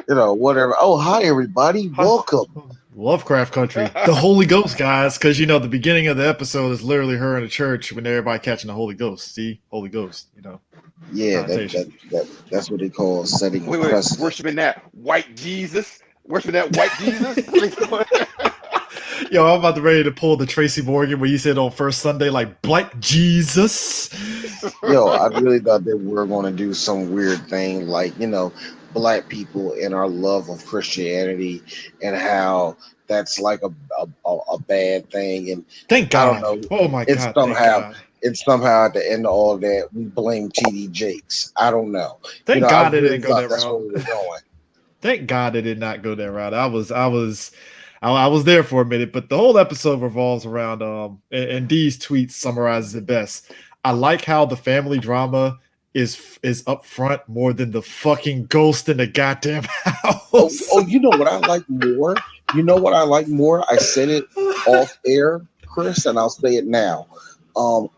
whatever. Oh, hi everybody, Huh? welcome. Lovecraft Country, the Holy Ghost, guys, because the beginning of the episode is literally her in the church when everybody catching the Holy Ghost. See, Holy Ghost, the Yeah, connotation. that's what they call setting a Wait, precedent. worshiping that white Jesus? Worshiping that white Jesus? What are you doing? Yo, I'm about to ready to pull the Tracy Morgan where you said on first Sunday, like Black Jesus. Yo, I really thought that we were going to do some weird thing like, black people and our love of Christianity and how that's like a bad thing. And Thank I don't God. know, Oh my it's God, thank somehow, God. it's somehow at the end of all that, we blame TD Jakes. I don't know. Thank I God it really didn't go thought that that's where route. we were going. Thank God it did not go that route. I was there for a minute, but the whole episode revolves around and these tweets summarizes it best. I like how the family drama is up front more than the fucking ghost in the goddamn Oh, house. oh, you know what I like more? You know what I like more? I said it off air, Chris, and I'll say it now.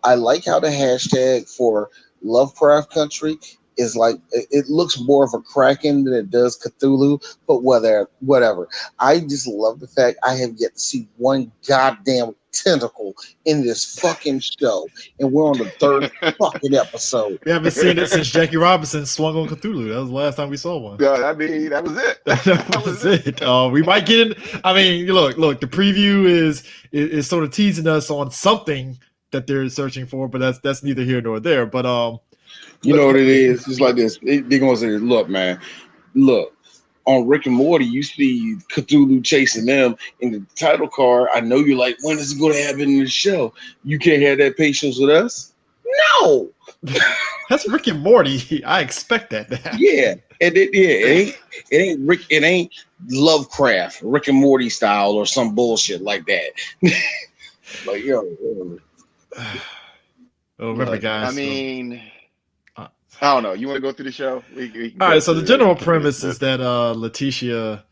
I like how the hashtag for Lovecraft Country is like it looks more of a Kraken than it does Cthulhu, but whatever. I just love the fact I have yet to see one goddamn tentacle in this fucking show, and we're on the third fucking episode. We haven't seen it since Jackie Robinson swung on Cthulhu. That was the last time we saw one. Yeah, I mean, that was it. That That was was it. it. We might get in. I mean, look. The preview is sort of teasing us on something that they're searching for, but that's neither here nor there. But You know what it is? It's like this. They're gonna say, "Look, man, look." On Rick and Morty, you see Cthulhu chasing them in the title card. I know you're like, when is it going to happen in the show? You can't have that patience with us. No, that's Rick and Morty. I expect that to happen. yeah, it ain't Rick, it ain't Lovecraft, Rick and Morty style or some bullshit like that. Like Oh, remember, Look, I guys. mean, Uh, I don't know. You want to go through the show? We can all go right. So the through general through premise is that Letitia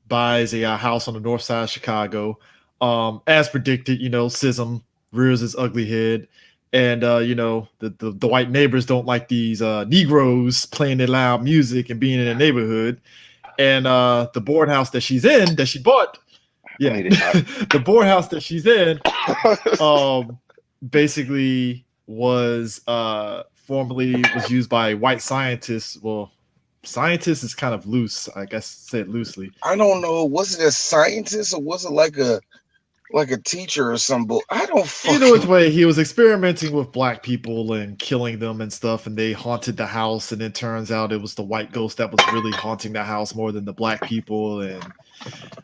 buys a house on the north side of Chicago. As predicted, Sism rears his ugly head, and the white neighbors don't like these Negroes playing their loud music and being in the neighborhood. And the board house that she's in, that she bought, I yeah, need it. the board house that she's in, basically was formerly was used by white scientists. Well, scientist is kind of loose, I guess, said loosely. I don't know. Was it a scientist or was it like a teacher or something? I don't Either which fucking. way, he was experimenting with black people and killing them and stuff, and they haunted the house. And it turns out it was the white ghost that was really haunting the house more than the black people. And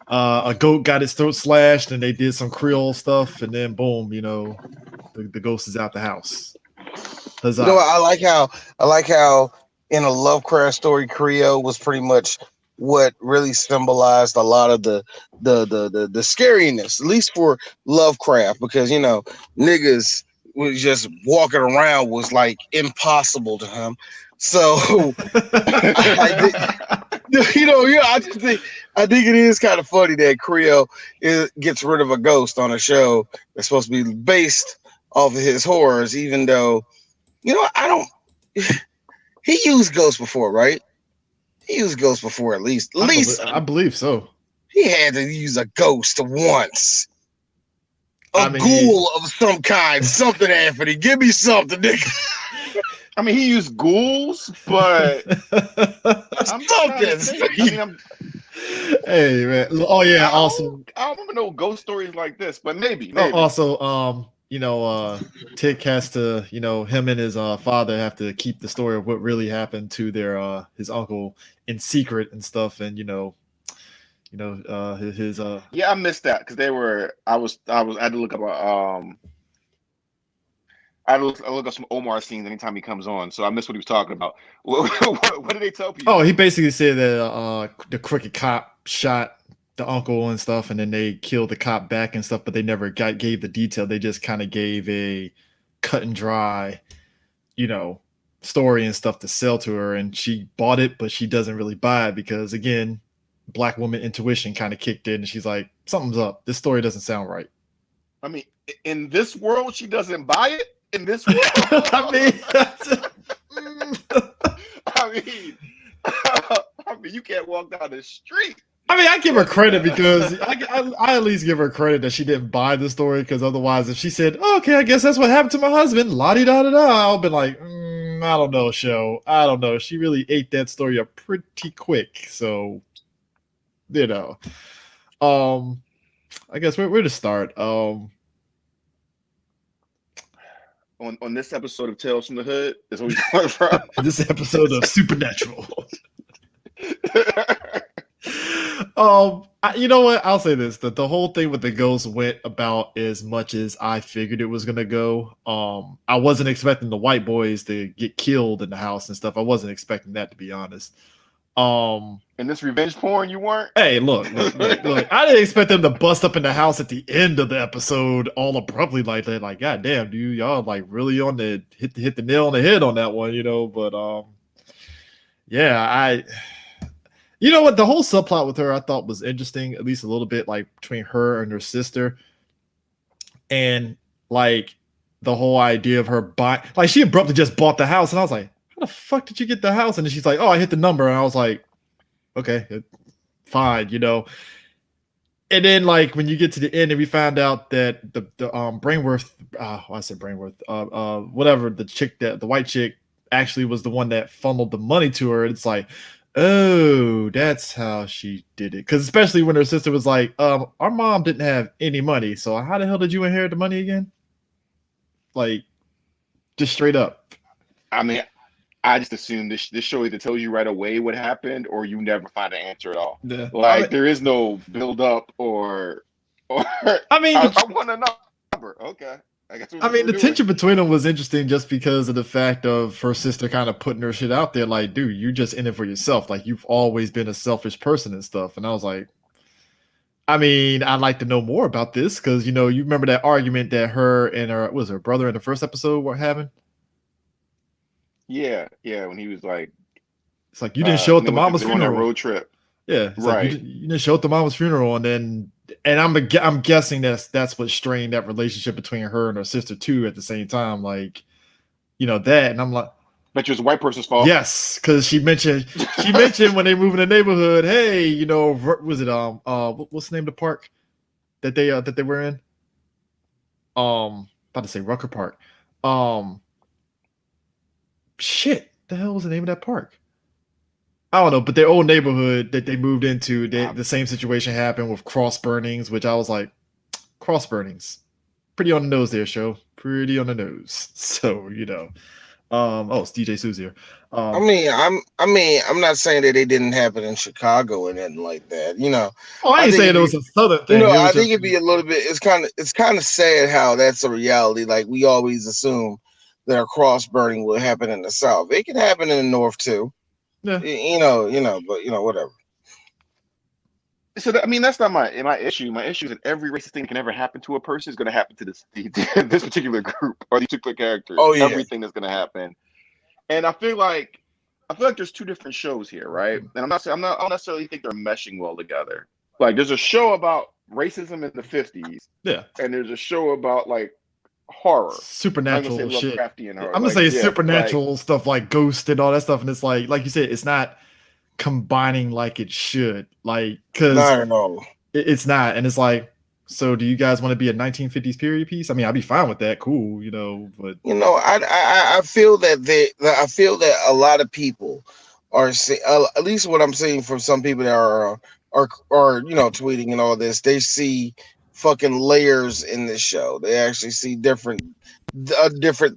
a goat got its throat slashed, and they did some Creole stuff, and then boom, the ghost is out the house. You know Huzzah! what? I like how in a Lovecraft story, Creole was pretty much what really symbolized a lot of the scariness, at least for Lovecraft, because niggas was just walking around was like impossible to him. So I think it is kind of funny that Creole gets rid of a ghost on a show that's supposed to be based off of his horrors, even though I don't. He used ghosts before, right? He used ghosts before at least. At least I believe so. he had to use a ghost once. A I mean, ghoul of some kind. Something, Anthony. Give me something, nigga. I mean, he used ghouls, but I'm trying to Something. think. I mean, hey man. Oh yeah. Also, I don't remember no ghost stories like this, but maybe. also, Tick has to, him and his father have to keep the story of what really happened to their his uncle in secret and stuff, and his Yeah, I missed that because they were. I had to look up I look up some Omar scenes anytime he comes on, so I missed what he was talking about. What did they tell Oh, people? he basically said that the crooked cop shot the uncle and stuff, and then they killed the cop back and stuff, but they never gave the detail. They just kind of gave a cut and dry, you know, story and stuff to sell to her, and she bought it, but she doesn't really buy it because, again, black woman intuition kind of kicked in, and she's like, something's up. This story doesn't sound right. I mean, in this world, she doesn't buy it. In this world, I mean, I mean, I mean, you can't walk down the street. I mean, I give her credit because I at least give her credit that she didn't buy the story, because otherwise, if she said, oh, okay, I guess that's what happened to my husband, la-di-da-da-da, I'll be like, I don't know, show. I don't know. She really ate that story up pretty quick. So, you know. I guess where to start? On this episode of Tales from the Hood is what we going from. This episode of Supernatural. You know what? I'll say this: that the whole thing with the ghost went about as much as I figured it was gonna go. I wasn't expecting the white boys to get killed in the house and stuff. I wasn't expecting that, to be honest. And this revenge porn, you weren't? Hey, look. I didn't expect them to bust up in the house at the end of the episode all abruptly like that. Like, God damn, dude, y'all like really on the hit the nail on the head on that one, you know. But yeah, you know what? The whole subplot with her I thought was interesting, at least a little bit, like between her and her sister, and like the whole idea of her buying. Like, she abruptly just bought the house, and I was like, how the fuck did you get the house? And then she's like, oh, I hit the number. And I was like, okay, fine, you know. And then, like, when you get to the end and we found out that the Brainworth, I said Brainworth, whatever, the white chick actually was the one that funneled the money to her. It's like, oh, that's how she did it. Because especially when her sister was like, our mom didn't have any money, so how the hell did you inherit the money again? Like, just straight up. I mean, I just assume this show either tells you right away what happened, or you never find an answer at all. Yeah. Like, there is no build up or I mean, I want a number. Okay. I guess I mean, the tension between them was interesting just because of the fact of her sister kind of putting her shit out there. Like, dude, you're just in it for yourself. Like, you've always been a selfish person and stuff. And I was like, I mean, I'd like to know more about this because, you know, you remember that argument that her and her brother in the first episode were having? Yeah, when he was like, it's like, you didn't show at the mama's funeral. funeral. On that road trip. Yeah, it's right. Like, you didn't show at the mama's funeral, and I'm guessing that's what strained that relationship between her and her sister too. At the same time, like, you know that, and I'm like, bet you it's a white person's fault. Yes, because she mentioned when they move in the neighborhood, hey, you know, was it what's the name of the park that they were in? About to say Rucker Park. Shit, the hell was the name of that park? I don't know, but their old neighborhood that they moved into, the same situation happened with cross burnings, which I was like, cross burnings, pretty on the nose there, show, pretty on the nose. So, you know, it's DJ Sue's here. I mean, I'm not saying that it didn't happen in Chicago and anything like that, you know. I ain't saying it was a southern thing. You know, I think it'd be a little bit. It's kind of sad how that's a reality. Like, we always assume that a cross burning will happen in the South. It can happen in the North too. Yeah. You know, but you know, whatever. So I mean, that's not my issue. My issue is that every racist thing that can ever happen to a person is going to happen to this particular group or these particular characters. Oh yeah. Everything that's going to happen, and I feel like there's two different shows here, right? And I don't necessarily think they're meshing well together. Like, there's a show about racism in the 50s, yeah, and there's a show about like horror, supernatural shit. Horror. I'm gonna say supernatural stuff like Ghost and all that stuff, and it's like you said, it's not combining like it should, like, because it's not, and it's like, so do you guys want to be a 1950s period piece? I mean, I'd be fine with that, cool, you know, but you know, I feel that a lot of people are at least what I'm seeing from some people that are you know, tweeting and all this, they see fucking layers in this show. They actually see different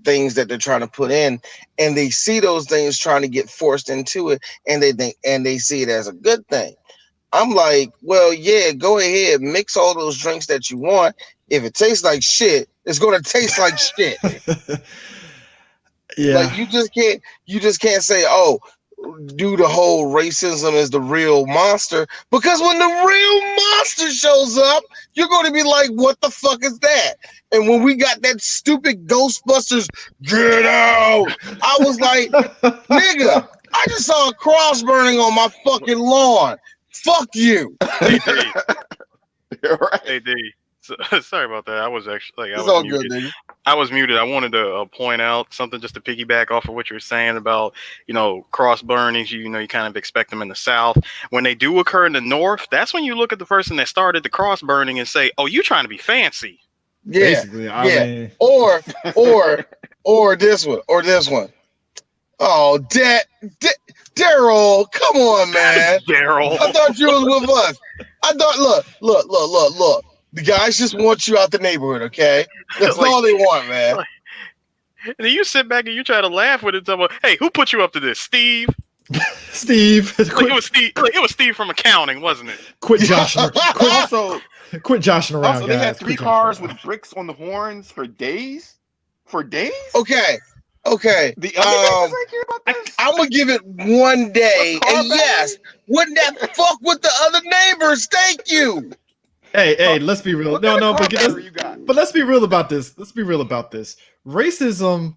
things that they're trying to put in, and they see those things trying to get forced into it, and they see it as a good thing. I'm like, well, yeah, go ahead, mix all those drinks that you want. If it tastes like shit, it's gonna taste like shit. Yeah, like, you just can't say, oh, do the whole racism is the real monster, because when the real monster shows up, you're going to be like, what the fuck is that? And when we got that stupid Ghostbusters get out, I was like, nigga, I just saw a cross burning on my fucking lawn. Fuck you. AD. Right. AD. Sorry about that. I was actually It's all good, nigga. I was muted. I wanted to point out something just to piggyback off of what you were saying about, cross burnings. You kind of expect them in the South. When they do occur in the North, that's when you look at the person that started the cross burning and say, "Oh, you trying to be fancy?" Yeah, Basically, I mean, or this one. Oh, Daryl, come on, man. Daryl. I thought you was with us. I thought, look. The guys just want you out the neighborhood, okay? That's all they want, man. And then you sit back and you try to laugh with it. Hey, who put you up to this? Steve? Steve. It was Steve. It was Steve from accounting, wasn't it? Quit joshing. Quit joshing around, also, guys. they had 3 cars with bricks on the horns for days. Okay. The other guys care about this. I'm gonna give it one day, and yes, wouldn't that fuck with the other neighbors? Thank you. Hey, let's be real. But let's be real about this. Racism,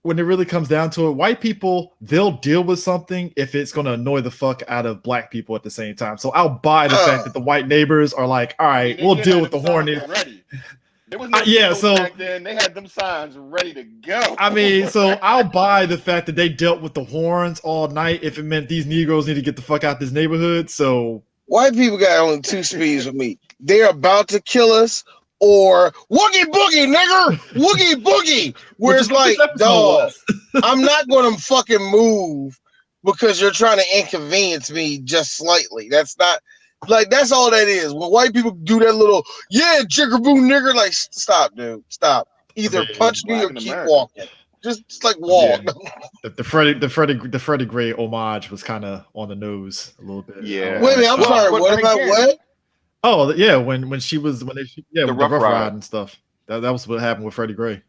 when it really comes down to it, white people, they'll deal with something if it's going to annoy the fuck out of black people at the same time. So I'll buy the fact that the white neighbors are like, all right, we'll deal with the horny. There was no so back then. They had them signs ready to go. I mean, so I'll buy the fact that they dealt with the horns all night if it meant these Negroes need to get the fuck out this neighborhood. So white people got only 2 speeds with me. They're about to kill us, or woogie boogie, nigger, woogie boogie. Where it's like, dog, I'm not gonna fucking move because you're trying to inconvenience me just slightly. That's not. Like, that's all that is. When white people do that little, jigaboo nigger, like, stop, dude. Stop. Either punch me or keep walking. Just like walk. Yeah. The Freddie Gray homage was kind of on the nose a little bit. Yeah. Wait a minute, I'm sorry. What about what? Oh, yeah, when they the Rough Ride and stuff. That was what happened with Freddie Gray.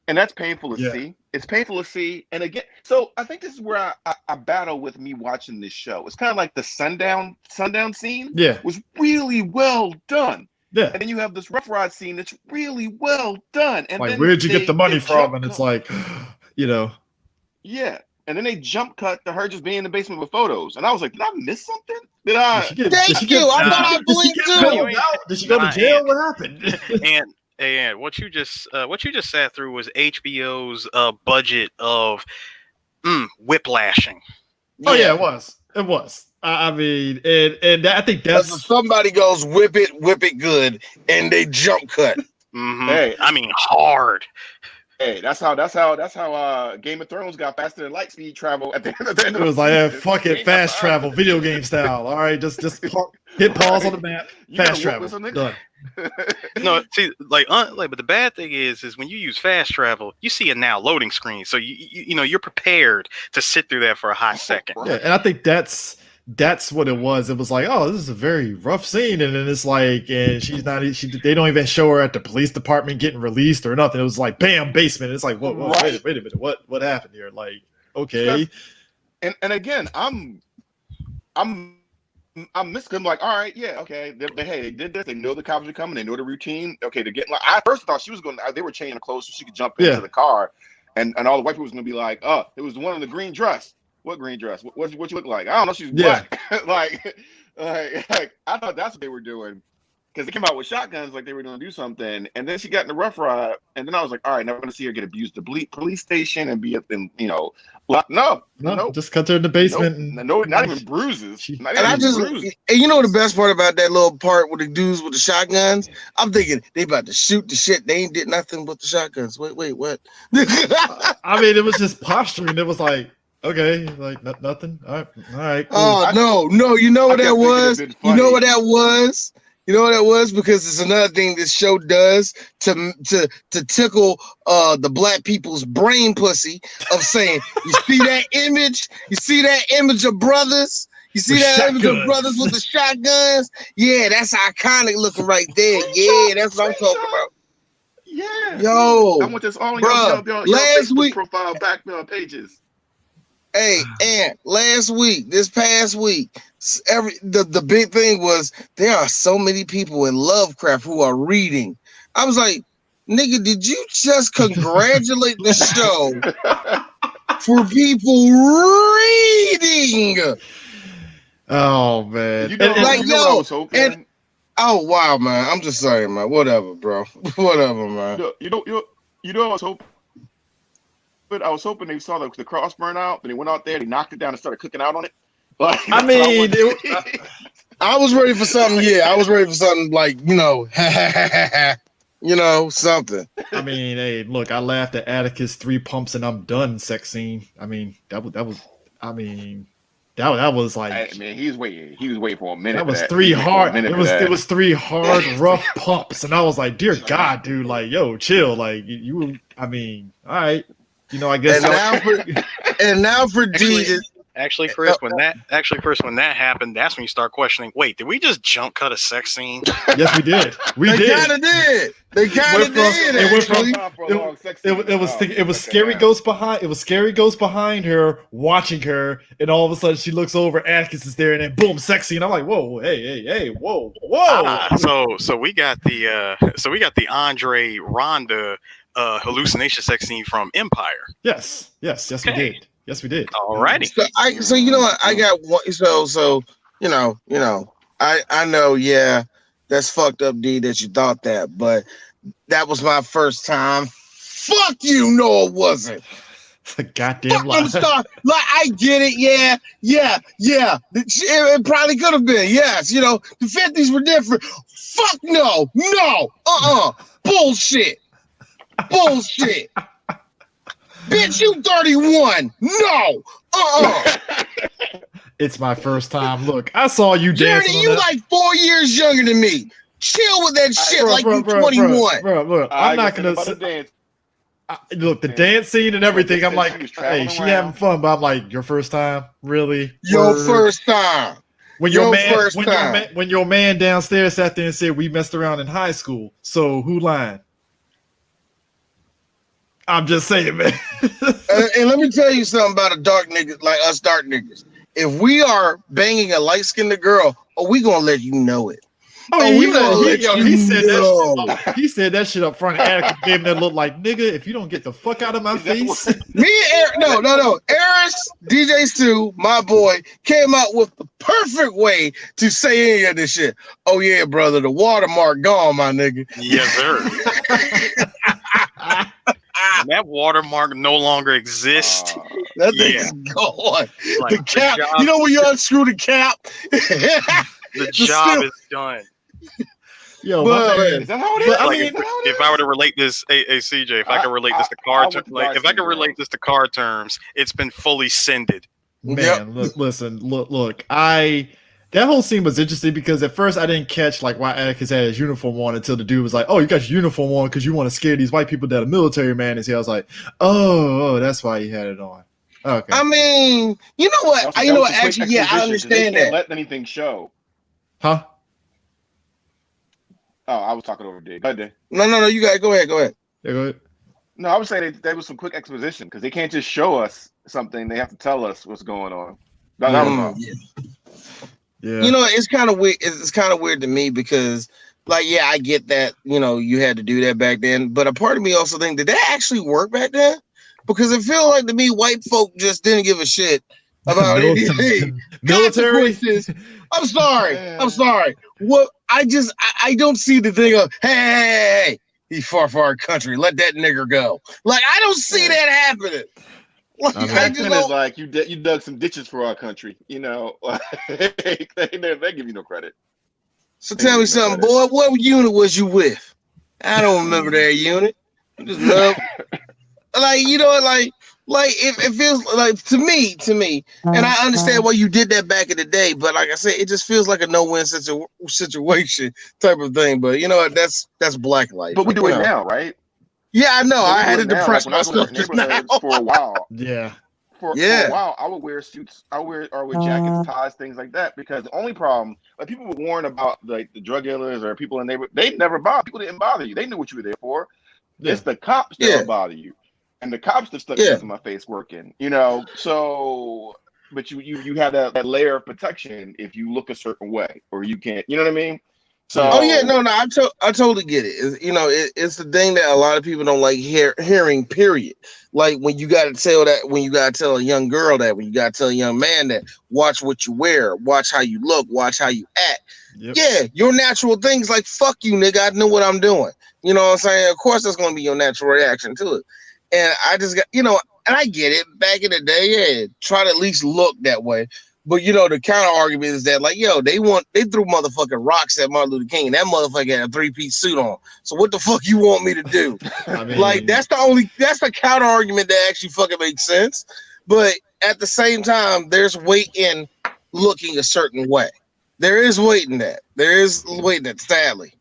And that's painful to see. It's painful to see. And again, so I think this is where I battle with me watching this show. It's kind of like the sundown scene. Yeah. Was really well done. Yeah. And then you have this Rough Ride scene that's really well done. And like, then where'd you get the money from? And it's like, Yeah. And then they jump cut to her just being in the basement with photos. And I was like, did I miss something? Thank you. I thought I blinked too. Did she go to jail? What happened? And what you just sat through was HBO's budget of whiplashing. Oh yeah, it was. I mean, and I think that's somebody goes whip it good, and they jump cut. Mm-hmm. Hey, I mean hard. Hey, that's how Game of Thrones got faster than light speed travel at the end. It was like, fuck it, fast travel, video game style. All right, just hit pause on the map, fast travel, done. No, see, but the bad thing is when you use fast travel, you see a now loading screen, so you're prepared to sit through that for a hot second. Yeah, and I think that's what it was. It was like, oh, this is a very rough scene, and then it's like, and they don't even show her at the police department getting released or nothing. It was like, bam, basement. It's like, wait a minute, what happened here? Like, okay. And again, I'm missing. I'm like, all right, yeah, okay. They did this. They know the cops are coming. They know the routine. Okay, they're getting. Like, I first thought she was going. They were changing her clothes so she could jump into the car, and all the white people was going to be like, oh, it was the one in the green dress. What green dress? What you look like? I don't know. She's black. like I thought that's what they were doing, because they came out with shotguns like they were going to do something, and then she got in the Rough Ride, and then I was like, all right, now we're going to see her get abused at the police station and be up in, no, just cut her in the basement. No, not even bruises. And you know the best part about that little part with the dudes with the shotguns? I'm thinking they about to shoot the shit. They ain't did nothing with the shotguns. Wait, what? I mean, it was just posturing. It was like, okay, like nothing. All right. Cool. Oh no! You know what that was? You know what that was? You know what that was? Because it's another thing this show does to tickle the black people's brain pussy of saying, you see that image? You see that image of brothers? You see that image of brothers with the shotguns? Yeah, that's iconic looking right there. Yeah, that's what I'm talking about. Yeah. Yo, I want this all in your last week profile back pages. Hey, and this past week, the big thing was there are so many people in Lovecraft who are reading. I was like, nigga, did you just congratulate the show for people reading? Oh man! And Oh wow, man. I'm just saying, man. Whatever, bro. Whatever, man. I was hoping they saw the cross burn out, and they went out there, they knocked it down and started cooking out on it. Like, I mean, I was ready for something. Yeah, I was ready for something like something. I mean, hey, look, I laughed at Atticus 3 pumps and I'm done sex scene. I mean, that was like, I mean, he was waiting for a minute. that was 3 hard. It was 3 hard, rough pumps, and I was like, dear God, dude, like, yo, chill, like you. I mean, all right, I guess. And now for D. Actually, Chris, when that happened, that's when you start questioning. Wait, did we just jump cut a sex scene? Yes, we did. They kind of did. It was scary ghost behind. It was scary ghost behind her, watching her, and all of a sudden she looks over. Atticus is there, and then boom, sexy. And I'm like, whoa, hey, whoa. So we got the Andre Ronda hallucination sex scene from Empire. Yes, Okay. we did. Yes, we did. Alrighty. So you know what? I got one. So I know. Yeah, that's fucked up, D. That you thought that, but that was my first time. Fuck you. No, it wasn't. It's a goddamn lie. Like I get it. Yeah. It probably could have been. Yes. The 50s were different. Fuck no. Bullshit. Bitch, you 31. No. It's my first time. Look, I saw you dancing. Journey, you like 4 years younger than me. Chill with that shit you 21. Bro, I'm not gonna look the dance scene and everything. I'm like, hey, she having fun, but I'm like, your first time, really? Your first time. When your man downstairs sat there and said we messed around in high school. So who lying? I'm just saying, man. And let me tell you something about a dark nigga like us dark niggas. If we are banging a light-skinned girl, we gonna let you know it. He said that shit up front. Atticus gave him that look like, nigga, if you don't get the fuck out of my face. Me and Eric, no. Eris, DJ Stu, my boy, came out with the perfect way to say any of this shit. Oh yeah, brother, the watermark gone, my nigga. Yes, sir. That watermark no longer exists. That thing's gone. Like, the cap, you know when you unscrew the cap? The job is done. Yo, is that how it is? If I were to relate this, CJ, if I could relate this to car terms, it's been fully sended. Man, look. That whole scene was interesting because at first I didn't catch like why Atticus had his uniform on until the dude was like, "Oh, you got your uniform on because you want to scare these white people that a military man is here." I was like, "Oh, that's why he had it on." Okay. I mean, you know what? Actually, yeah, I understand that. Let anything show. Huh? Oh, I was talking over Dig. No. You got go ahead. Yeah, go ahead. No, I would say there was some quick exposition because they can't just show us something; they have to tell us what's going on. That was all. Yeah. It's kind of weird. It's kind of weird to me because, like, yeah, I get that. You had to do that back then, but a part of me also think, did that actually work back then? Because it feels like to me, white folk just didn't give a shit about anything. Military. I'm sorry. What? I don't see the thing of hey, he's far country. Let that nigger go. Like I don't see that happening. It's like you dug some ditches for our country, they give you no credit. So tell me something, boy. What unit was you with? I don't remember that unit. I just love, it feels like to me, and I understand why you did that back in the day, but like I said, it just feels like a no-win situation type of thing. But you know what? That's black life. But we do it now, right? Yeah, I know. I had to depress myself just now for a while. Yeah. For a while, I would wear suits. I would wear jackets, ties, things like that. Because the only problem, like people would warn about like the drug dealers or people in the neighborhood, they never bothered. People didn't bother you. They knew what you were there for. Yeah. It's the cops that will bother you, and the cops that stuck in my face working. So, but you have that layer of protection if you look a certain way or you can't. You know what I mean? So Oh yeah, no, I totally get it. It's the thing that a lot of people don't like hearing. Period. Like when you got to tell a young girl that, when you got to tell a young man that, watch what you wear, watch how you look, watch how you act. Yep. Yeah, your natural things like fuck you, nigga. I know what I'm doing. You know what I'm saying? Of course, that's gonna be your natural reaction to it. And I just got, and I get it. Back in the day, yeah, try to at least look that way. But the counter argument is that, like, yo, they threw motherfucking rocks at Martin Luther King. That motherfucker had a 3-piece suit on. So what the fuck you want me to do? I mean, Like, that's the counter argument that actually fucking makes sense. But at the same time, there's weight in looking a certain way. There is weight in that. There is weight in that, sadly.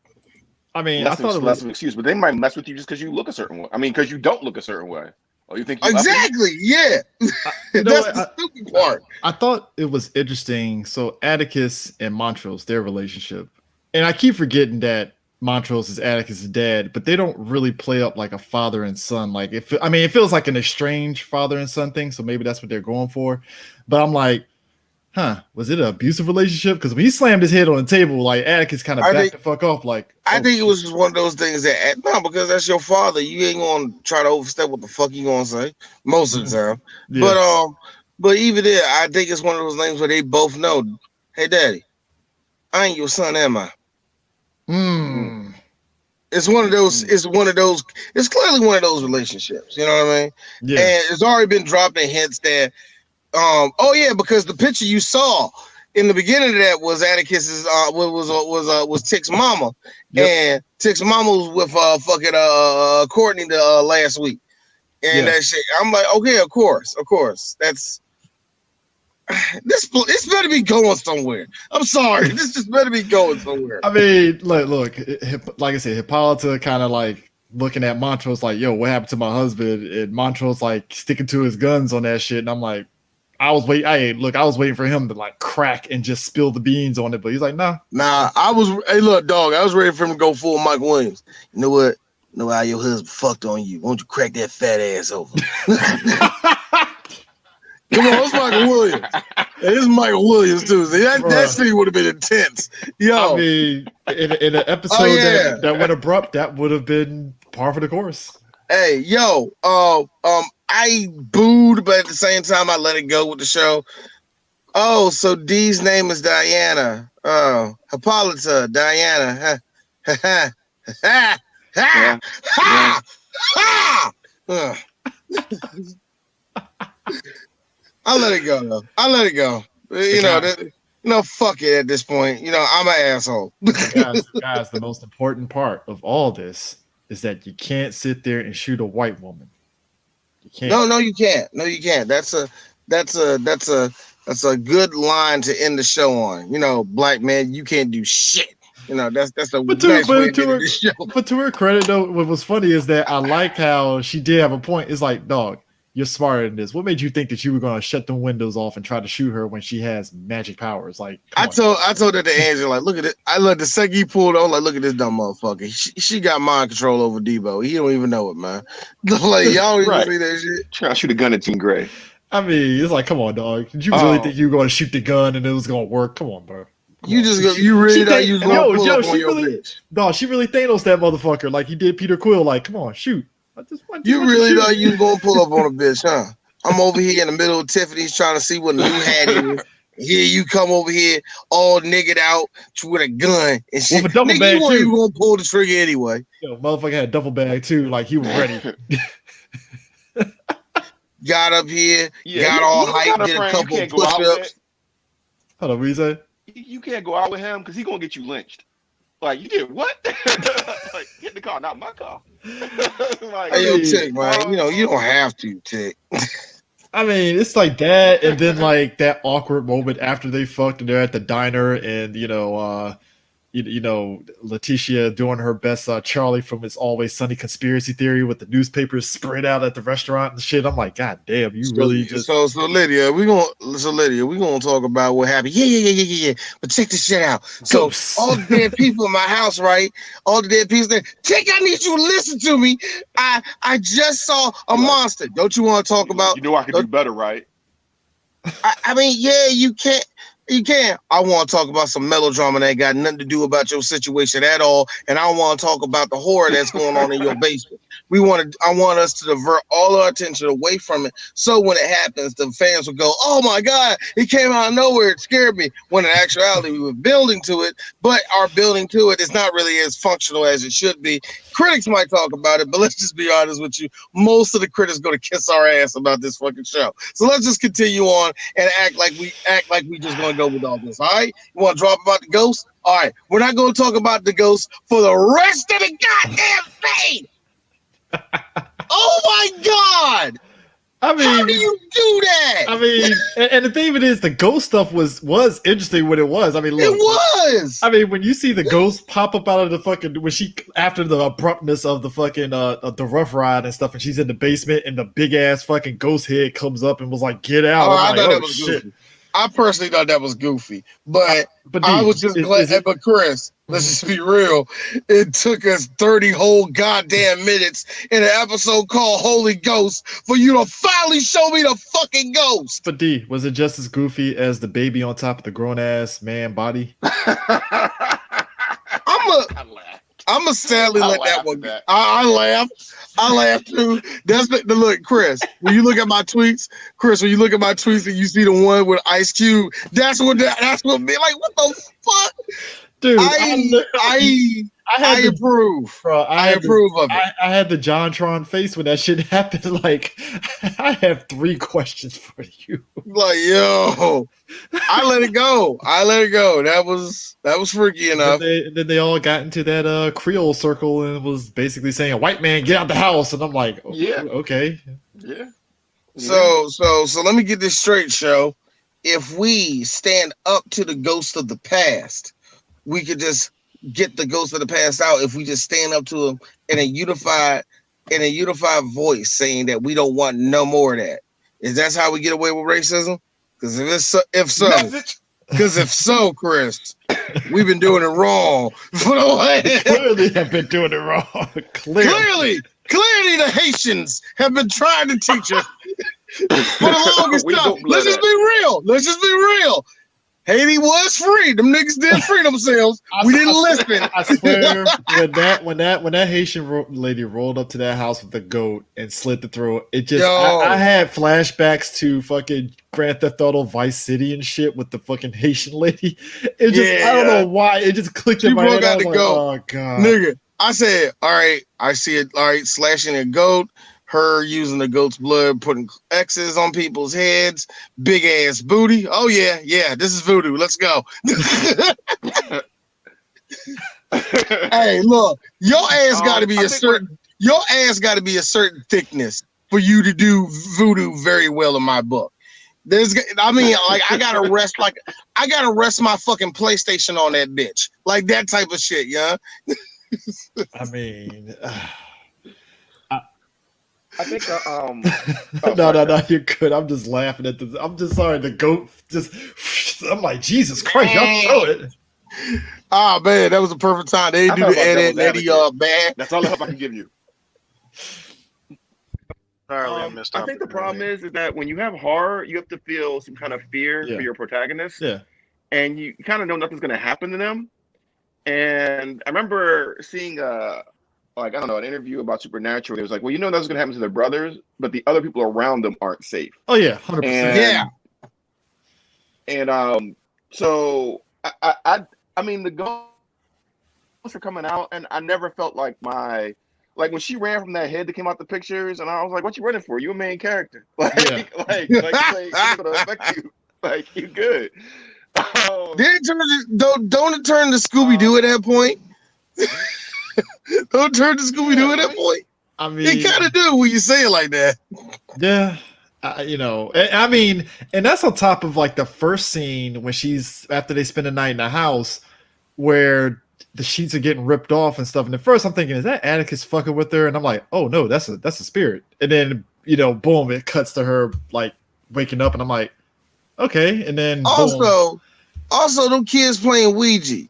I mean, less I thought it less was of an excuse, but they might mess with you just because you look a certain way. I mean, because you don't look a certain way. Oh, you think you exactly? Yeah, that's the stupid part. I thought it was interesting. So Atticus and Montrose, their relationship, and I keep forgetting that Montrose is Atticus' dad, but they don't really play up like a father and son. Like, it feels like an estranged father and son thing. So maybe that's what they're going for. But I'm like, was it an abusive relationship? Because when he slammed his head on the table, like, Atticus kind of backed the fuck off. Like, I think it was just one of those things that, no, because that's your father. You ain't gonna try to overstep what the fuck you gonna say most of the time. Yeah. But even there, I think it's one of those things where they both know, hey, daddy, I ain't your son, am I? It's one of those. It's clearly one of those relationships. You know what I mean? Yeah. And it's already been dropped in hints that, because the picture you saw in the beginning of that was Atticus's was Tick's mama. Yep. And Tick's mama was with Courtney the last week. And that shit, I'm like, okay, of course. That's this better be going somewhere. I'm sorry. This just better be going somewhere. I mean, look, like I said, Hippolyta kind of like looking at Montrose like, yo, what happened to my husband? And Montrose like sticking to his guns on that shit. And I'm like, I was waiting for him to like crack and just spill the beans on it. But he's like, nah. Hey, look, dog, I was ready for him to go full Mike Williams. You know what? You know how your husband fucked on you. Why don't you crack that fat ass over? Come on, it's Michael Williams. It's Michael Williams too. That scene would have been intense. Yo, I mean, in an episode that went abrupt, that would have been par for the course. Hey, yo, I booed, but at the same time, I let it go with the show. Oh, so Dee's name is Diana. Oh, Hippolyta, Diana. Ha ha ha ha ha ha. I let it go though. I let it go. Fuck it at this point. I'm an asshole. Guys, the most important part of all this is that you can't sit there and shoot a white woman. You can't. No, you can't. No, you can't. That's a good line to end the show on. Black man, you can't do shit. That's a nice way to end the show. But to her credit, though, what was funny is that I like how she did have a point. It's like, dog, you're smarter than this. What made you think that you were going to shut the windows off and try to shoot her when she has magic powers? Like, I told that to Angela, like, look at it. I love the second he pulled on, like, look at this dumb motherfucker. She got mind control over Debo. He don't even know it, man. Like, y'all don't even see that shit. Trying to shoot a gun at Team Gray. I mean, it's like, come on, dog. Did you really think you were going to shoot the gun and it was going to work? Come on, bro. You really thought you was going to pull up on your bitch. No, she really Thanos that motherfucker like he did Peter Quill. Like, come on, shoot. You really thought you was going to pull up on a bitch, huh? I'm over here in the middle of Tiffany's trying to see what new hat is. Here you come over here all niggered out with a gun and shit. With a double nigga, bag you weren't too. even gonna pull the trigger anyway. Yo, motherfucker had a duffel bag too, like he was ready. Got up here, got all hyped, did a couple of push-ups. Hold on, what you say? You can't go out with him because he's gonna get you lynched. Like, you did what? Like, get in the car, not my car. Like, hey, yo, Tick, man, you don't have to, Tick. I mean, it's like that, and then like that awkward moment after they fucked and they're at the diner, and Letitia doing her best Charlie from It's Always Sunny conspiracy theory with the newspapers spread out at the restaurant and shit. I'm like, God damn, So Lydia, we gonna talk about what happened. Yeah. But check this shit out. So Ghosts. all the dead people in my house, right? All the dead people there. Tick, I need you to listen to me. I just saw a monster. Don't you want to talk about? You know I can do better, right? I mean, yeah, you can't. You can. I want to talk about some melodrama that ain't got nothing to do about your situation at all, and I want to talk about the horror that's going on in your basement. I want us to divert all our attention away from it, so when it happens, the fans will go, "Oh my God, it came out of nowhere, it scared me." When in actuality, we were building to it, but our building to it is not really as functional as it should be. Critics might talk about it, but let's just be honest with you. Most of the critics going to kiss our ass about this fucking show. So let's just continue on and act like we just going to go with all this. All right, you want to drop about the ghost? All right, we're not going to talk about the ghost for the rest of the goddamn thing. Oh my God! I mean, how do you do that? I mean, and the thing of it is, the ghost stuff was interesting when it was. I mean, look, it was. I mean, when you see the ghost pop up out of the fucking after the abruptness of the fucking the rough ride and stuff, and she's in the basement, and the big ass fucking ghost head comes up and was like, "Get out!" Oh, I'm I like, thought oh, that was shit. goofy. I personally thought that was goofy, but D, I was just glad. But Chris, let's just be real. It took us 30 whole goddamn minutes in an episode called Holy Ghost for you to finally show me the fucking ghost. But D, was it just as goofy as the baby on top of the grown ass man body? I'm a sadly let that one go. I laughed. I laughed too. That's the look, Chris. When you look at my tweets, and you see the one with Ice Cube, that's what me like. What the fuck, dude? I approve. Bro, I approve of it. I had the JonTron face when that shit happened. Like, I have 3 questions for you. Like, yo, I let it go. That was freaky enough. Then they all got into that Creole circle and was basically saying, "White man, get out the house." And I'm like, oh, yeah, okay, yeah. So let me get this straight, show. If we stand up to the ghost of the past, we could just get the ghost of the past out if we just stand up to him in a unified voice, saying that we don't want no more of that. Is that how we get away with racism? Because if so, Chris, we've been doing it wrong. Clearly have been doing it wrong. Clearly, the Haitians have been trying to teach us for the longest time. Let's just be real. Haiti was free. Them niggas did free themselves. We didn't listen. I swear, when that Haitian lady rolled up to that house with the goat and slit the throat, it just I had flashbacks to fucking Grand Theft Auto Vice City and shit with the fucking Haitian lady. It just I don't know why it just clicked in my head. I was like, oh god, nigga. I said, all right, I see it. All right, slashing a goat. Her using the goat's blood, putting X's on people's heads, big ass booty. Oh yeah, this is voodoo. Let's go. Hey, look, your ass got to be a certain thickness for you to do voodoo very well in my book. I gotta rest my fucking PlayStation on that bitch, like that type of shit, yeah. I mean. I think no, you're good. I'm just laughing at this. I'm just sorry. The goat I'm like, Jesus Christ, y'all show it. Oh man, that was a perfect time. They do the edit and Eddie bad. That's all the help I can give you. I think the problem is that when you have horror, you have to feel some kind of fear for your protagonist. Yeah. And you kind of know nothing's gonna happen to them. And I remember seeing an interview about Supernatural. It was like, well, nothing's gonna happen to their brothers, but the other people around them aren't safe. Oh yeah, 100%. Yeah. And so I mean, the ghosts are coming out, and I never felt like when she ran from that head that came out the pictures, and I was like, "What you running for? You a main character? Like it's gonna affect you. Like you good." Don't it turn to Scooby Doo at that point? Don't turn to Scooby Doo at that point. I mean, it kind of do when you say it like that. Yeah, I mean, and that's on top of like the first scene when after they spend the night in the house, where the sheets are getting ripped off and stuff. And at first, I'm thinking, is that Atticus fucking with her? And I'm like, oh no, that's a spirit. And then boom, it cuts to her like waking up, and I'm like, okay. And then also, them kids playing Ouija.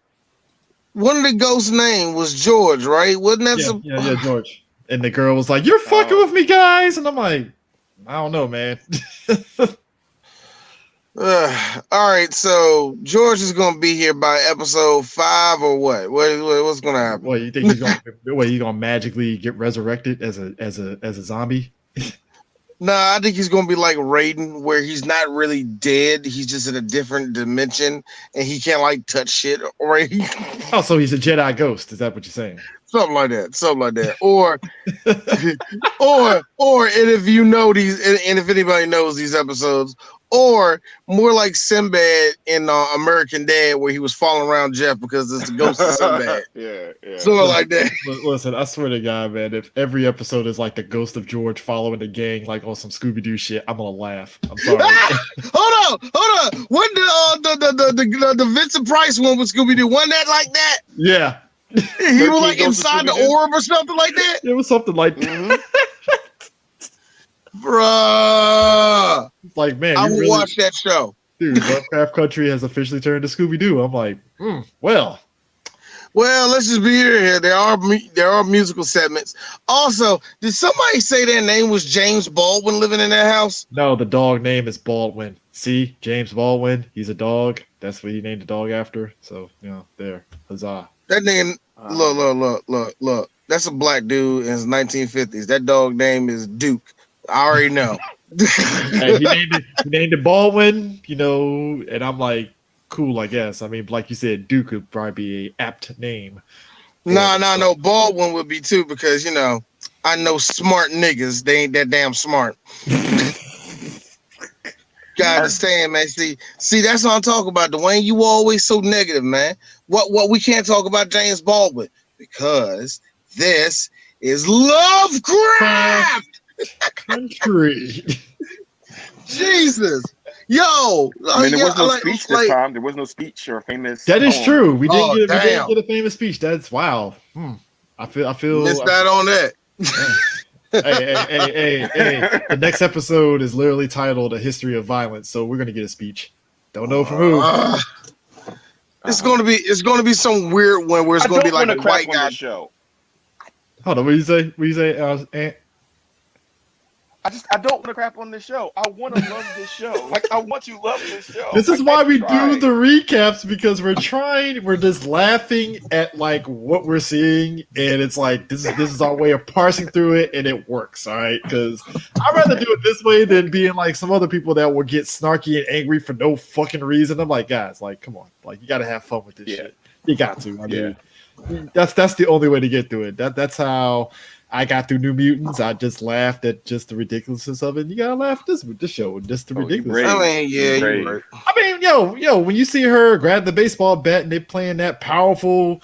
One of the ghosts' name was George, right? Wasn't that yeah, George. And the girl was like, "You're fucking with me, guys," and I'm like, I don't know, man. All right, so George is gonna be here by episode 5 or what? What's gonna happen? What you think he's gonna? What you gonna magically get resurrected as a zombie? Nah, I think he's gonna be like Raiden, where he's not really dead. He's just in a different dimension, and he can't like touch shit or Oh, so he's a Jedi ghost. Is that what you're saying? something like that. Or and if you know these, and if anybody knows these episodes, or more like Sinbad in American Dad, where he was following around Jeff because it's the ghost of Sinbad. Yeah. Something like that. Listen, I swear to God, man, if every episode is like the ghost of George following the gang, like on some Scooby Doo shit, I'm gonna laugh. I'm sorry. Hold on. What the Vincent Price one with Scooby Doo? Wasn't that like that? Yeah, He was like inside the orb or something like that. it was something like that. Bruh. Like, man, I you will really, watch that show. dude. Lovecraft Country has officially turned to Scooby Doo. I'm like, well. Well, let's just be here. There are musical segments. Also, did somebody say their name was James Baldwin living in that house? No, the dog name is Baldwin. See, James Baldwin. He's a dog. That's what he named the dog after. So, there. Huzzah. That nigga, look. That's a black dude in his 1950s. That dog name is Duke. I already know. And he named it Baldwin, and I'm like, cool, I guess. I mean, like you said, Duke would probably be a apt name. No. Baldwin would be too, because I know smart niggas. They ain't that damn smart. Gotta understand, man. See, that's what I'm talking about. Dwayne, you always so negative, man. What we can't talk about James Baldwin because this is Lovecraft Country. Jesus. Yo, I mean, there was no speech this time. There was no speech or famous. That is poem. true. We didn't Oh, get a famous speech. That's wow. I feel missed that on that. Hey. The next episode is literally titled "A History of Violence," so we're gonna get a speech. Don't know from who. It's gonna be some weird one where it's gonna be like a white guy show. Hold on, what do you say? What do you say? Ant? I don't want to crap on this show. I want to love this show. Like, I want to love this show. This is why we do the recaps, because we're just laughing at like what we're seeing, and it's like this is our way of parsing through it, and it works, all right? Because I'd rather do it this way than being like some other people that will get snarky and angry for no fucking reason. I'm like, guys, like, come on, like, you gotta have fun with this shit. You got to. I mean, that's the only way to get through it. That's how I got through New Mutants. I just laughed at just the ridiculousness of it. You gotta laugh at this show, just the ridiculousness. I mean, you're right. I mean, yo, when you see her grab the baseball bat and they playing that powerful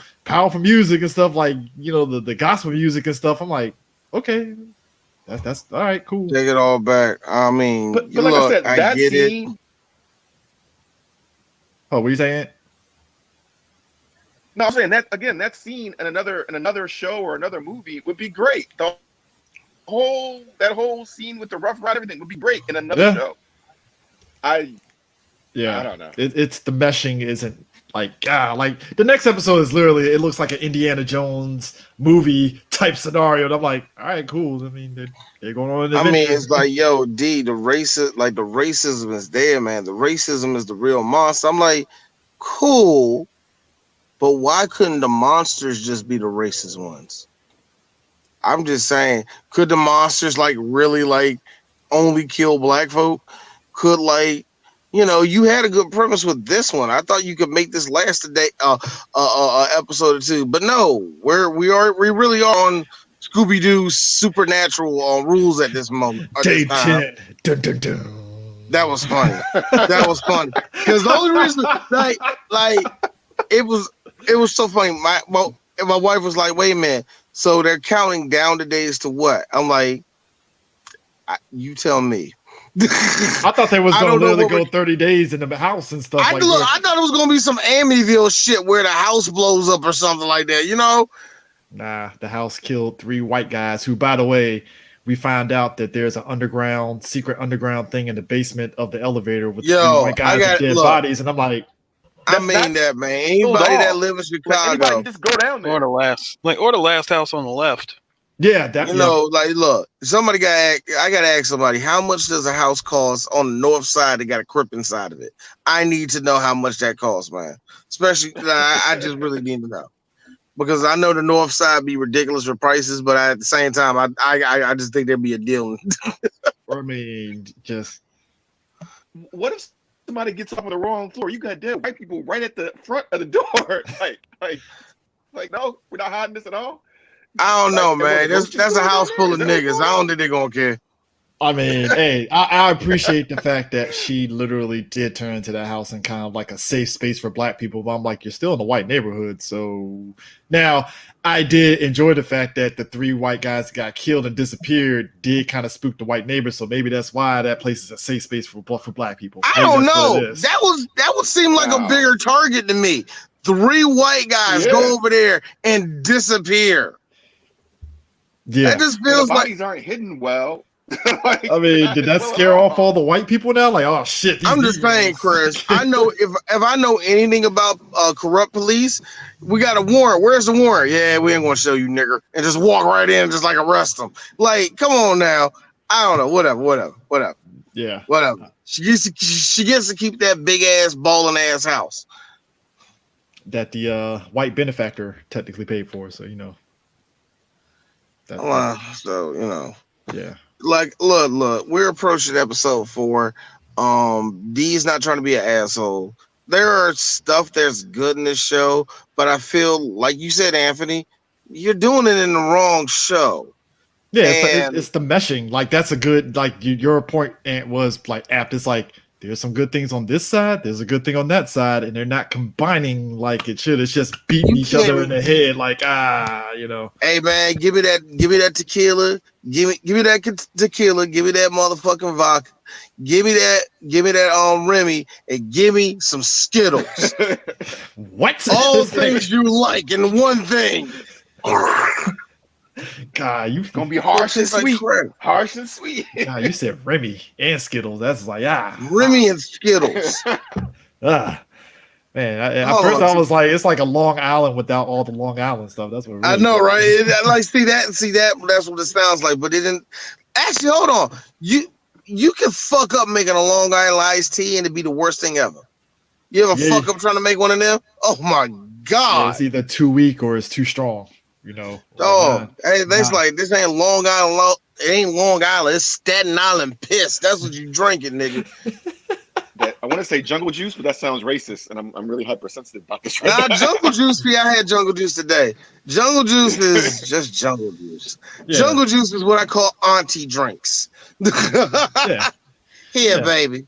music and stuff, like the gospel music and stuff, I'm like, okay, that's all right, cool. Take it all back. I mean, but like I said, that scene. It. Oh, what are you saying? No, I'm saying that scene in another show or another movie would be great. That whole scene with the Rough Rider, everything would be great in another show. I don't know. It's the meshing isn't like the next episode is literally, it looks like an Indiana Jones movie type scenario, and I'm like, all right, cool. I mean, they're going on an adventure. I mean, it's like, yo, the racism is there, man. The racism is the real monster. I'm like, cool. But why couldn't the monsters just be the racist ones? I'm just saying, could the monsters like really like only kill black folk? Could you had a good premise with this one. I thought you could make this last a day, episode or two. But no, we really are on Scooby Doo supernatural rules at this moment. Day 10. Dun, dun, dun. That was funny. Because the only reason, it was so funny. My wife was like, "Wait a minute." So they're counting down the days to what? I'm like, you tell me. I thought they was going to literally go 30 days in the house and stuff. I thought it was going to be some Amityville shit where the house blows up or something like that. Nah, the house killed 3 white guys who, by the way, we find out that there's an secret underground thing in the basement of the elevator with 3 white guys with dead bodies, and I'm like. Man. Anybody that lives in Chicago, just go down there. Or the last house on the left. Yeah, that Like, look, I gotta ask somebody, how much does a house cost on the north side that got a crypt inside of it? I need to know how much that costs, man. Especially, I just really need to know. Because I know the north side be ridiculous for prices, but at the same time, I just think there'd be a deal. I mean, just What if somebody gets up on the wrong floor? You got dead white people right at the front of the door. like, no, we're not hiding this at all. I don't know, man. That's That's a house full of niggas. I don't think they're gonna care. I mean, hey, I appreciate the fact that she literally did turn into that house and kind of like a safe space for black people. But I'm like, you're still in a white neighborhood. So now I did enjoy the fact that the 3 white guys that got killed and disappeared did kind of spook the white neighbors. So maybe that's why that place is a safe space for black people. I don't know. That would seem like a bigger target to me. 3 white guys go over there and disappear. Yeah, that just feels like bodies aren't hidden well. I mean, did that scare off all the white people now? Like, oh shit! I'm just saying, Chris. I know if I know anything about corrupt police, we got a warrant. Where's the warrant? Yeah, we ain't gonna show you, nigger, and just walk right in and just like arrest them. Like, come on now. I don't know. Whatever. Yeah, whatever. She gets to keep that big ass balling ass house that the white benefactor technically paid for. So yeah. Like, look, we're approaching episode 4. D's not trying to be an asshole. There are stuff that's good in this show, but I feel like you said, Anthony, you're doing it in the wrong show. Yeah, it's the meshing. Like, that's a good, like, your point was like apt. It's like there's some good things on this side, there's a good thing on that side, and they're not combining like it should. It's just beating each other in the head, like Hey man, give me that tequila, give me that tequila, give me that motherfucking vodka, give me that Remy, and give me some Skittles. What? All things you like in one thing. God, you gonna be harsh and sweet. Harsh and sweet. God, you said Remy and Skittles. That's like Remy and Skittles. Man, at first I was like, it's like a Long Island without all the Long Island stuff. That's what really I know, right? Like, see that. That's what it sounds like. But it didn't. Actually, hold on. You can fuck up making a Long Island iced tea and it'd be the worst thing ever. You ever fuck up trying to make one of them? Oh my god! Yeah, it's either too weak or it's too strong. Hey, that's like, this ain't Long Island. It ain't Long Island. It's Staten Island piss. That's what you drinking, nigga. I want to say jungle juice, but that sounds racist, and I'm really hypersensitive about this right now. Jungle juice. I had jungle juice today. Jungle juice is just jungle juice. Yeah. Jungle juice is what I call auntie drinks. Here, baby.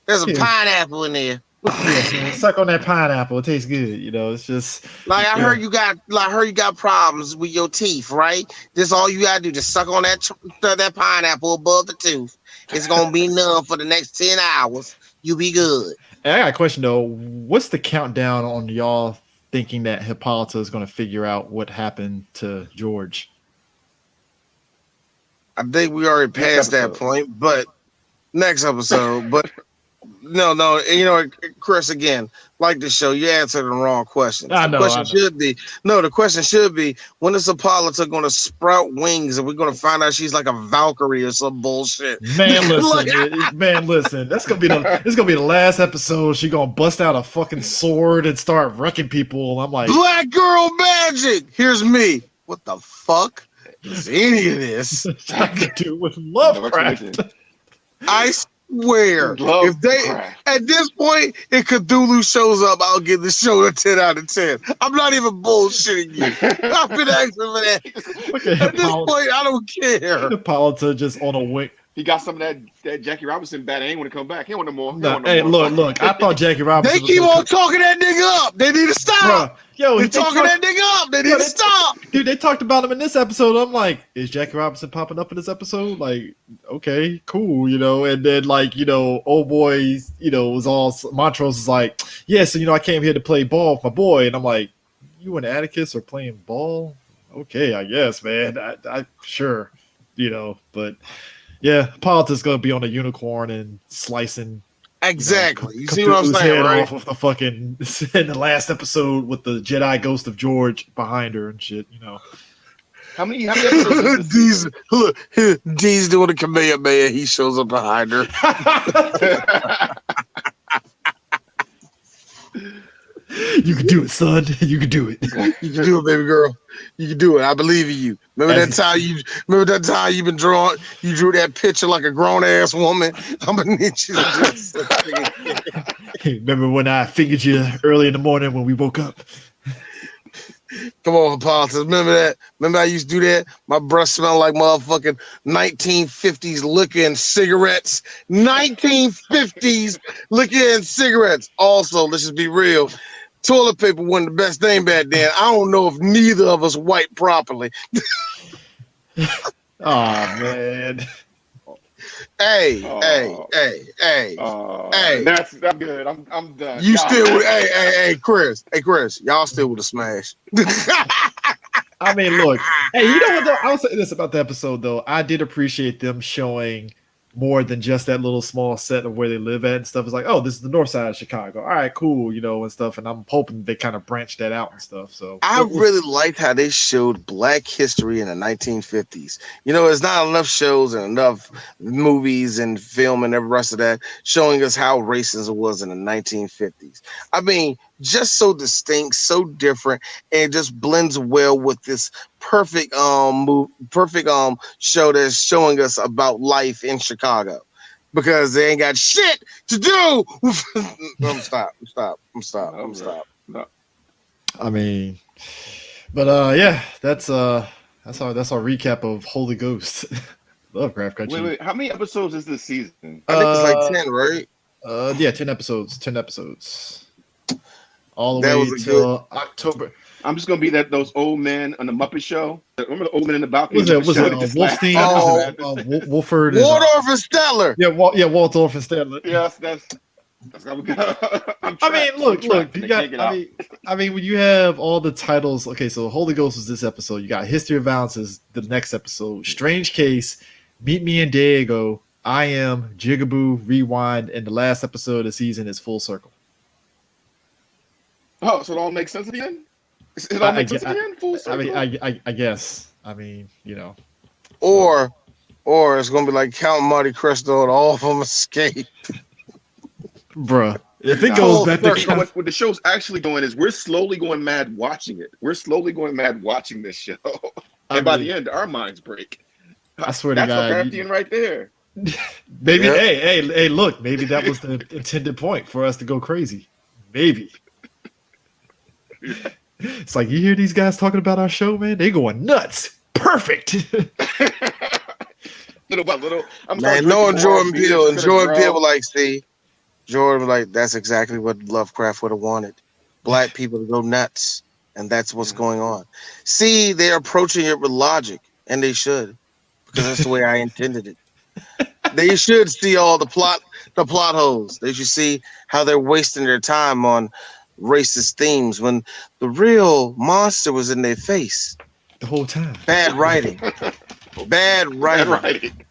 There's a pineapple in there. Yeah, suck on that pineapple. It tastes good. It's just like I heard you got problems with your teeth, right? This all you gotta do. Just suck on that pineapple above the tooth. It's gonna be numb for the next 10 hours. You be good. Hey, I got a question though. What's the countdown on y'all thinking that Hippolyta is gonna figure out what happened to George? I think we already passed that point, but next episode. But no, Chris, again, like the show, you answered the wrong question. The question should be, when is Hippolyta going to sprout wings and we're going to find out she's like a Valkyrie or some bullshit? Man, listen, it's gonna be the last episode. She gonna bust out a fucking sword and start wrecking people. I'm like, Black girl magic. Here's me. What the fuck is any of this have to do with Lovecraft? I swear, if they at this point, if Cthulhu shows up, I'll give the show a 10 out of 10. I'm not even bullshitting you. I've been asking for that. At this point, I don't care. Hippolyta just on a wing. He got some of that Jackie Robinson bat. He ain't want to come back. He don't want no more. Look. I thought Jackie Robinson. They keep on talking that nigga up. They need to stop. Bruh, they talking that nigga up. They need to stop. Dude, they talked about him in this episode. I'm like, is Jackie Robinson popping up in this episode? Like, okay, cool, And then old boy, was all Montrose is like, yeah, so I came here to play ball with my boy, and I'm like, you and Atticus are playing ball? Okay, I guess, man. I sure, but. Yeah, Hippolyta's gonna be on a unicorn and slicing. Exactly. You see what I'm saying, right? Off of the fucking in the last episode with the Jedi Ghost of George behind her and shit. How many episodes is this D's, season? look, D's doing a Kamehameha. He shows up behind her. You can do it, son. You can do it. You can do it, baby girl. You can do it. I believe in you. Remember that time you've been drawing? You drew that picture like a grown ass woman. I'm gonna need you to do something. Remember when I figured you early in the morning when we woke up? Come on, Hippolyta. Remember that? Remember I used to do that? My breath smelled like motherfucking 1950s liquor and cigarettes. 1950s liquor and cigarettes. Also, let's just be real. Toilet paper wasn't the best thing back then. I don't know if neither of us wiped properly. Oh man. Hey. That's good. I'm done. You still would, hey, Chris, y'all still would have smashed. I mean, look, hey, you know what though? I'll say this about the episode though. I did appreciate them showing more than just that little small set of where they live at and stuff. It's like, oh, this is the north side of Chicago. All right, cool, and stuff. And I'm hoping they kind of branch that out and stuff. So I really liked how they showed Black history in the 1950s. There's not enough shows and enough movies and film and every rest of that showing us how racism was in the 1950s. I mean, just so distinct, so different, and it just blends well with this perfect show that's showing us about life in Chicago, because they ain't got shit to do. Stop. I mean, but yeah, that's our recap of Holy Ghost, Lovecraft Country. Wait, how many episodes is this season? I think it's like 10, right? Yeah, 10 episodes. 10 episodes. All the That way was a till October. I'm just gonna be those old men on the Muppet Show. Remember the old men in the balcony? Was it Wolfstein? Wolford? Waldorf and Stellar. Yeah, Waldorf and Stellar. Yes, that's how we go. I mean, look. You got. I mean, when you have all the titles. Okay, so Holy Ghost was this episode. You got History of Violence is the next episode. Strange Case, Meet Me in Diego, I Am, Jigaboo, Rewind, and the last episode of the season is Full Circle. Oh, so it all makes sense at the end? It all makes sense at the end? Full circle? I mean, I guess. I mean, Or it's gonna be like Count Monte Cristo and all of them escape. Bruh. If it goes back to what the show's actually doing is we're slowly going mad watching it. We're slowly going mad watching this show. And by the end, our minds break. I swear to God. That's Lovecraftian right there. Maybe, hey, look, maybe that was the intended point for us to go crazy. Maybe. It's like, you hear these guys talking about our show, man? They going nuts. Perfect. Little by little. Knowing Jordan Peele, and Jordan Peele like, see, Jordan like, that's exactly what Lovecraft would have wanted. Black people to go nuts. And that's what's going on. See, they're approaching it with logic, and they should, because that's the way I intended it. They should see all the plot holes. They should see how they're wasting their time on racist themes when the real monster was in their face the whole time. Bad writing. Bad writing.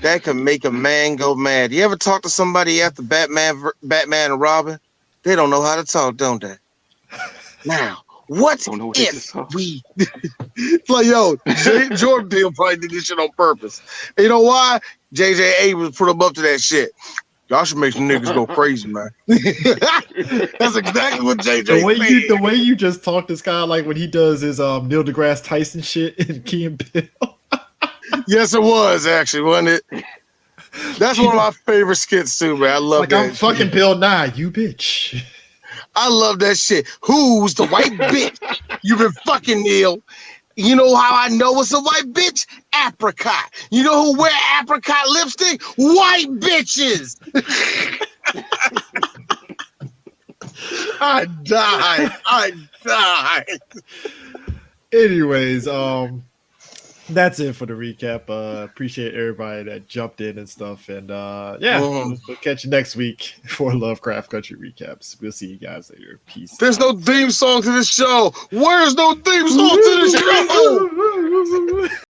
That can make a man go mad. You ever talk to somebody after Batman and Robin? They don't know how to talk, don't they? Now, what if we like, yo, Jordan Peele probably did this shit on purpose. You know why? J.J. Abrams put him up to that shit. Y'all should make some niggas go crazy, man. That's exactly what J.J. said. The way you just talk this guy like when he does his Neil deGrasse Tyson shit in Key and Peele. Yes, it was actually, wasn't it? That's one of my favorite skits too, man. I love that. I'm fucking Bill Nye, you bitch. I love that shit. Who's the white bitch you been fucking, Neil? You know how I know it's a white bitch? Apricot. You know who wear apricot lipstick? White bitches. I died. Anyways, that's it for the recap. Appreciate everybody that jumped in and stuff. And we'll catch you next week for Lovecraft Country recaps. We'll see you guys later. Peace. There's no theme song to this show. Where's no theme song to this show?